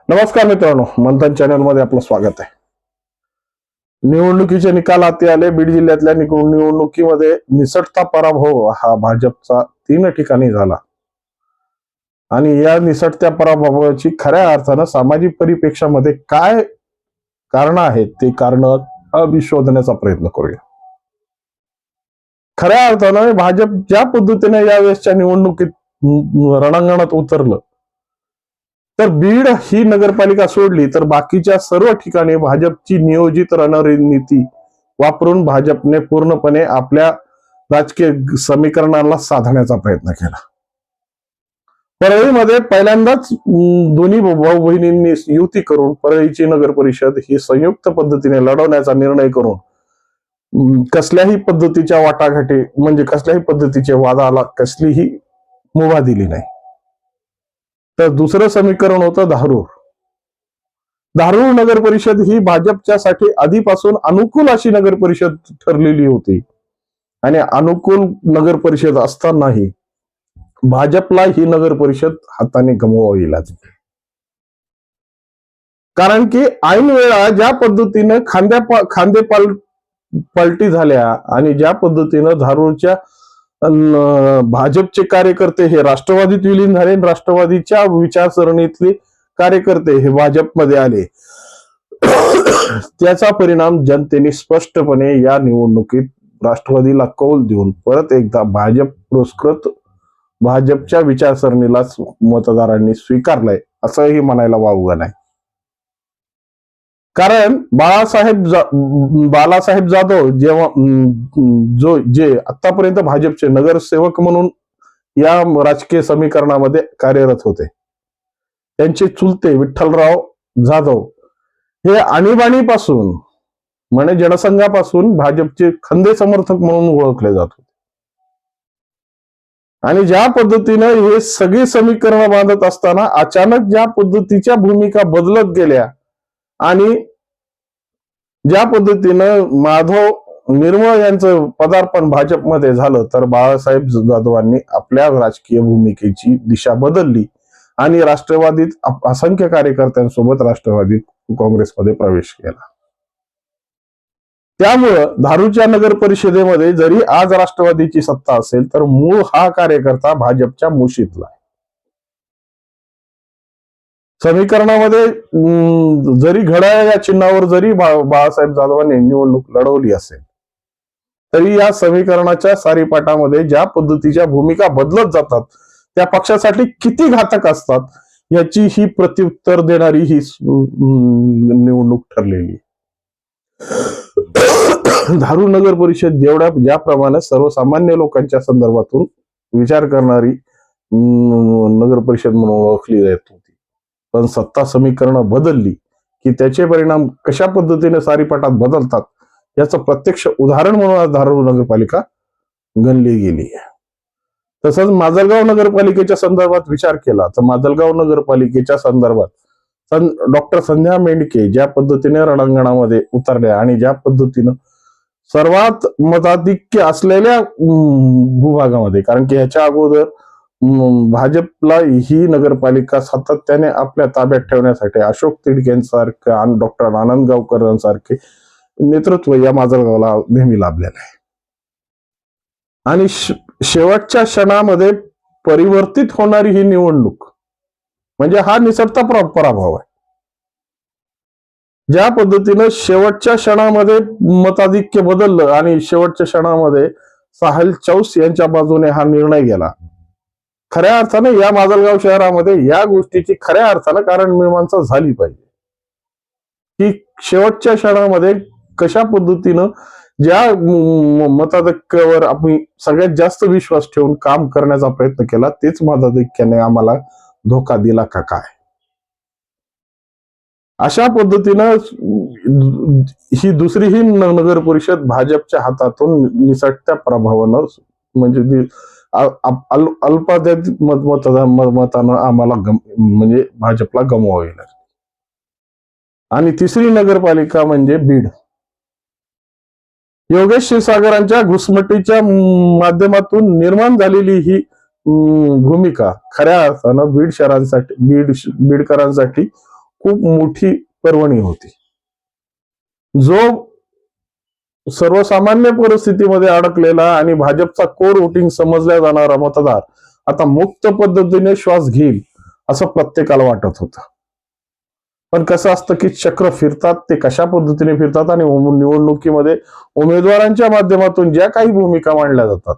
नमस्कार मित्रांनो, मंथन चॅनल मध्ये आपलं स्वागत आहे. निवडणुकीचे निकाल हाती आले. बीड जिल्ह्यातल्या निवडणुकीमध्ये निसटता पराभव हा भाजपचा 3 ठिकाणी झाला आणि या निसटत्या पराभवाची खऱ्या अर्थानं सामाजिक परिप्रेक्षामध्ये काय कारण आहेत ते कारण शोधण्याचा प्रयत्न करूया. खऱ्या अर्थानं भाजप ज्या पद्धतीने यावेळेसच्या निवडणुकीत रणांगणात उतरलं, तर बीड ही नगरपालिका सोडली तर बाकीच्या सर्व ठिकाणी भाजपची नियोजित रणनीती वापरून भाजपने पूर्णपणे आपल्या राजकीय समीकरणाला साधण्याचा प्रयत्न केला. परळीमध्ये पहिल्यांदाच दोन्ही भाऊ बहिणींनी युती करून परळीची नगर परिषद ही संयुक्त पद्धतीने लढवण्याचा निर्णय करून कसल्याही पद्धतीच्या वाटाघाटी म्हणजे कसल्याही पद्धतीचे वादाला कसलीही मुभा दिली नाही. तर दुसरं समीकरण होतं धारूर नगर परिषद ही भाजपच्यासाठी आधीपासून अनुकूल अशी नगर परिषद ठरलेली होती आणि अनुकूल नगर परिषद असतानाही भाजपला ही नगर परिषद हाताने गमवावी लागली. कारण की ऐन वेळा ज्या पद्धतीनं खांदे पलटी झाल्या आणि ज्या पद्धतीनं धारूरच्या भाजपचे कार्यकर्ते हे राष्ट्रवादीत विलीन झाले, राष्ट्रवादीच्या विचारसरणीतले कार्यकर्ते हे भाजपमध्ये आले, त्याचा परिणाम जनतेने स्पष्टपणे या निवडणुकीत राष्ट्रवादीला कौल देऊन परत एकदा भाजप पुरस्कृत भाजपच्या विचारसरणीलाच मतदारांनी स्वीकारलंय असंही म्हणायला वावगं नाही. कारण बाळासाहेब जाधव जेव्हा जे आतापर्यंत भाजपचे नगरसेवक म्हणून या राजकीय समीकरणामध्ये कार्यरत होते, त्यांचे चुलते विठ्ठलराव जाधव हे आणीबाणीपासून म्हणजे जनसंघापासून भाजपचे खंदे समर्थक म्हणून ओळखले जात होते. आणि ज्या पद्धतीनं हे सगळी समीकरण बांधत असताना अचानक ज्या पद्धतीच्या भूमिका बदलत गेल्या आणि ज्या पद्धतीनं माधव निर्मळ यांचं पदार्पण भाजपमध्ये झालं, तर बाळासाहेब जाधवांनी आपल्या राजकीय भूमिकेची दिशा बदलली आणि राष्ट्रवादीत असंख्य कार्यकर्त्यांसोबत राष्ट्रवादी काँग्रेसमध्ये प्रवेश केला. त्यामुळं धारूरच्या नगर परिषदेमध्ये जरी आज राष्ट्रवादीची सत्ता असेल तर मूळ हा कार्यकर्ता भाजपच्या मुशीतला आहे. समीकरणामध्ये जरी घड्याळ या चिन्हावर जरी बाळासाहेब जाधवांनी निवडणूक लढवली असेल तरी या समीकरणाच्या सारीपाटामध्ये ज्या पद्धतीच्या भूमिका बदलत जातात त्या पक्षासाठी किती घातक असतात याची ही प्रत्युत्तर देणारी ही निवडणूक ठरलेली. धारूर नगर परिषद ज्याप्रमाणे सर्वसामान्य लोकांच्या संदर्भातून विचार करणारी नगर परिषद म्हणून ओळखली जात होती, पण सत्ता समीकरण बदलली की त्याचे परिणाम कशा पद्धतीने सारीपाटात बदलतात याचं प्रत्यक्ष उदाहरण म्हणून आज धारूर नगरपालिका गणली गेली. तसंच माजलगाव नगरपालिकेच्या संदर्भात विचार केला तर माजलगाव नगरपालिकेच्या संदर्भात डॉक्टर संध्या मेंढके ज्या पद्धतीने रणांगणामध्ये उतरल्या आणि ज्या पद्धतीनं सर्वात मताधिक्य असलेल्या भूभागामध्ये, कारण की ह्याच्या अगोदर भाजपला ही नगरपालिका सातत्याने आपल्या ताब्यात ठेवण्यासाठी अशोक तिडकेंसारखे आणि डॉक्टर आनंद गावकरांसारखे नेतृत्व या माजलगावला नेहमी लाभलेलं आहे. आणि शेवटच्या क्षणामध्ये परिवर्तित होणारी ही निवडणूक म्हणजे हा निसटता पराभव आहे. ज्या पद्धतीनं शेवटच्या क्षणामध्ये मताधिक्य बदललं आणि शेवटच्या क्षणामध्ये साहिल चौस यांच्या बाजूने हा निर्णय गेला, खऱ्या अर्थाने या माजलगाव शहरामध्ये या गोष्टीची खऱ्या अर्थानं कारण मीमांसा झाली पाहिजे की शेवटच्या क्षणामध्ये कशा पद्धतीनं ज्या मताधिक्यावर आपण सगळ्यात जास्त विश्वास ठेवून काम करण्याचा प्रयत्न केला तेच मताधिक्याने आम्हाला धोका दिला का काय. अशा पद्धतीनं ही दुसरी ही नगर परिषद भाजपच्या हातातून निसटत्या प्रभावानं म्हणजे अल्पाधिक मतानं आम्हाला म्हणजे भाजपला गमवावी लागली. आणि तिसरी नगरपालिका म्हणजे बीड. योगेश क्षीरसागरांच्या घुसमटीच्या माध्यमातून निर्माण झालेली ही भूमिका खऱ्या अर्थानं बीडकरांसाठी खूप मोठी पर्वणी होती. जो सर्वसामान्य परिस्थितीमध्ये अडकलेला आणि भाजपचा कोर वोटिंग समजला जाणारा मतदार आता मुक्त पद्धतीने श्वास घेईल असं प्रत्येकाला वाटत होतं. पण कसं असतं की चक्र फिरतात, ते कशा पद्धतीने फिरतात आणि निवडणुकीमध्ये उमेदवारांच्या माध्यमातून ज्या काही भूमिका मांडल्या जातात,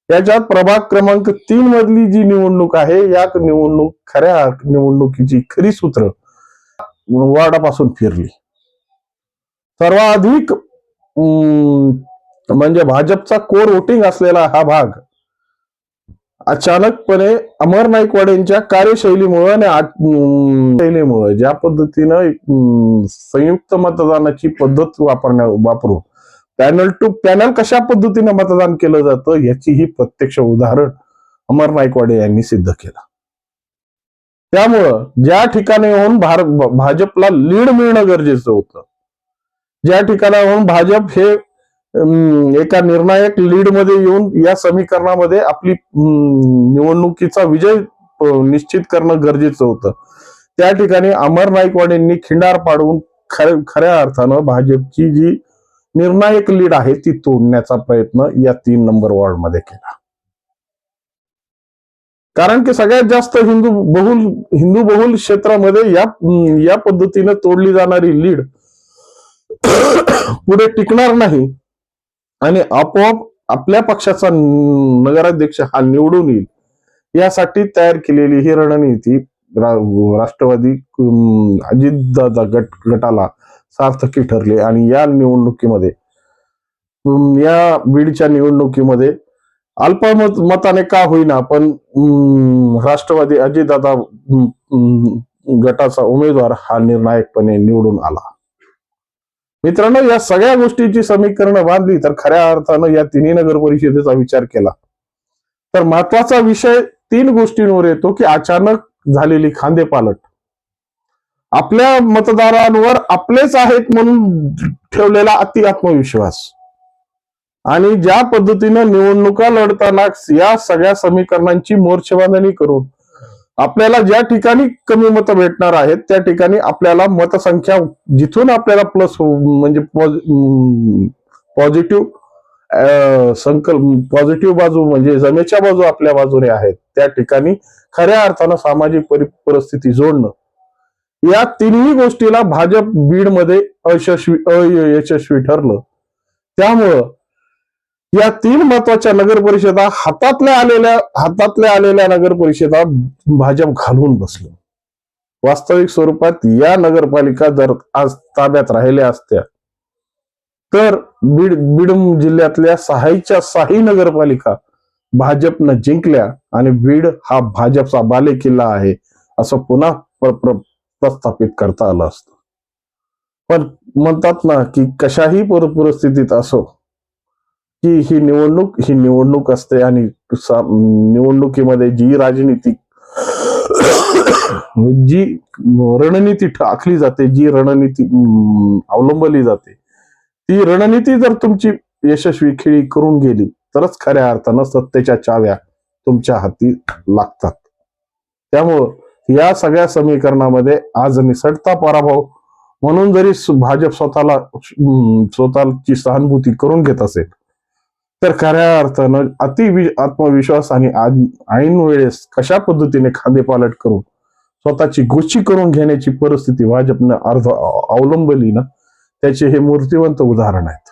याच्यात प्रभाग क्रमांक 3 मधली जी निवडणूक आहे, या खऱ्या निवडणुकीची खरी सूत्र वार्डापासून फिरली. सर्वाधिक म्हणजे भाजपचा कोर वोटिंग असलेला हा भाग अचानकपणे अमर नाईकवाडेंच्या कार्यशैलीमुळे आणि शैलीमुळे ज्या पद्धतीनं संयुक्त मतदानाची पद्धत वापरून पॅनल टू पॅनल कशा पद्धतीने मतदान केलं जातं याची ही प्रत्यक्ष उदाहरण अमर नाईकवाडे यांनी सिद्ध केलं. त्यामुळं ज्या ठिकाणाहून भाजपला लीड मिळणं गरजेचं होतं, ज्या ठिकाणाहून भाजप हे एका निर्णायक लीड मध्ये येऊन या समीकरणामध्ये आपली निवडणुकीचा विजय निश्चित करणं गरजेचं होतं, त्या ठिकाणी अमर नाईकवाडेंनी खिंडार पाडून खऱ्या अर्थानं भाजपची जी निर्णायक लीड आहे ती तोडण्याचा प्रयत्न या 3 नंबर वॉर्ड मध्ये केला. कारण की सगळ्यात जास्त हिंदू बहुल क्षेत्रामध्ये या पद्धतीने तोडली जाणारी लीड पुढे टिकणार नाही आणि आपोआप आपल्या पक्षाचा नगराध्यक्ष हा निवडून येईल यासाठी तयार केलेली ही रणनीती राष्ट्रवादी अजितदादा गटाला सार्थकी ठरली आणि या निवडणुकीमध्ये, या बीडच्या निवडणुकीमध्ये अल्पमताने का होईना पण राष्ट्रवादी अजितदादा गटाचा उमेदवार हा निर्णायकपणे निवडून आला. मित्रांनो, या सगळ्या गोष्टीची समीकरणं बांधली तर खऱ्या अर्थानं या तिन्ही नगर परिषदेचा विचार केला तर महत्वाचा विषय 3 गोष्टींवर येतो की अचानक झालेली खांदेपालट, आपल्या मतदारांवर आपलेच आहेत म्हणून ठेवलेला अति आत्मविश्वास आणि ज्या पद्धतीनं निवडणुका लढताना या सगळ्या समीकरणांची मोर्चेबांधणी करून आपल्याला ज्या ठिकाणी कमी मतं भेटणार आहेत त्या ठिकाणी आपल्याला मतसंख्या जिथून आपल्याला प्लस म्हणजे पॉझिटिव्ह बाजू म्हणजे जमेच्या बाजू आपल्या बाजूने आहेत त्या ठिकाणी खऱ्या अर्थानं सामाजिक परिस्थिती जोडणं, या तिन्ही गोष्टीला भाजप बीडमध्ये अयशस्वी ठरलं. त्यामुळं या 3 महत्वाच्या नगर परिषदा हातातल्या आलेल्या नगर परिषदा भाजप घालवून बसलं. वास्तविक स्वरूपात या नगरपालिका जर आज ताब्यात राहिल्या असत्या तर बीड जिल्ह्यातल्या 6 नगरपालिका भाजपनं जिंकल्या आणि बीड हा भाजपचा बालेकिल्ला आहे असं पुन्हा प्रस्थापित करता आलं असतं. पण म्हणतात ना की कशाही परिस्थितीत असो की ही निवडणूक असते आणि निवडणुकीमध्ये जी राजनीती जी रणनीती आखली जाते, जी रणनीती अवलंबली जाते, ती रणनीती जर तुमची यशस्वी खेळी करून गेली तरच खऱ्या अर्थानं सत्तेच्या चाव्या तुमच्या हाती लागतात. त्यामुळं या सगळ्या समीकरणामध्ये आज निसटता पराभव म्हणून जरी भाजप स्वतःची सहानुभूती करून घेत असेल तर खऱ्या अर्थानं आत्मविश्वास आणि ऐन वेळेस कशा पद्धतीने खांदेपालट करून स्वतःची गोची करून घेण्याची परिस्थिती भाजपनं अवलंबली ना, त्याचे हे मूर्तिवंत उदाहरण आहेत.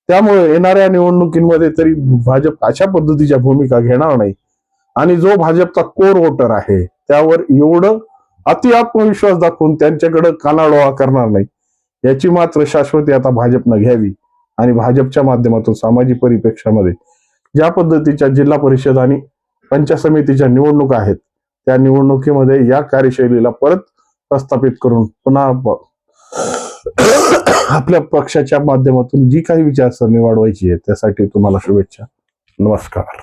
त्यामुळे येणाऱ्या निवडणुकीमध्ये तरी भाजप अशा पद्धतीच्या भूमिका घेणार नाही आणि जो भाजपचा कोर वोटर आहे त्यावर एवढं आत्मविश्वास दाखवून त्यांच्याकडे कानाडोळा करणार नाही याची मात्र शाश्वती आता भाजपनं घ्यावी आणि भाजपच्या माध्यमातून सामाजिक परिप्रेक्षामध्ये ज्या पद्धतीच्या जिल्हा परिषद आणि पंचायत समितीच्या निवडणुका आहेत त्या निवडणुकीमध्ये या कार्यशैलीला परत प्रस्थापित करून पुन्हा आपल्या पक्षाच्या माध्यमातून जी काही विचारसरणी वाढवायची आहे त्यासाठी तुम्हाला शुभेच्छा. नमस्कार.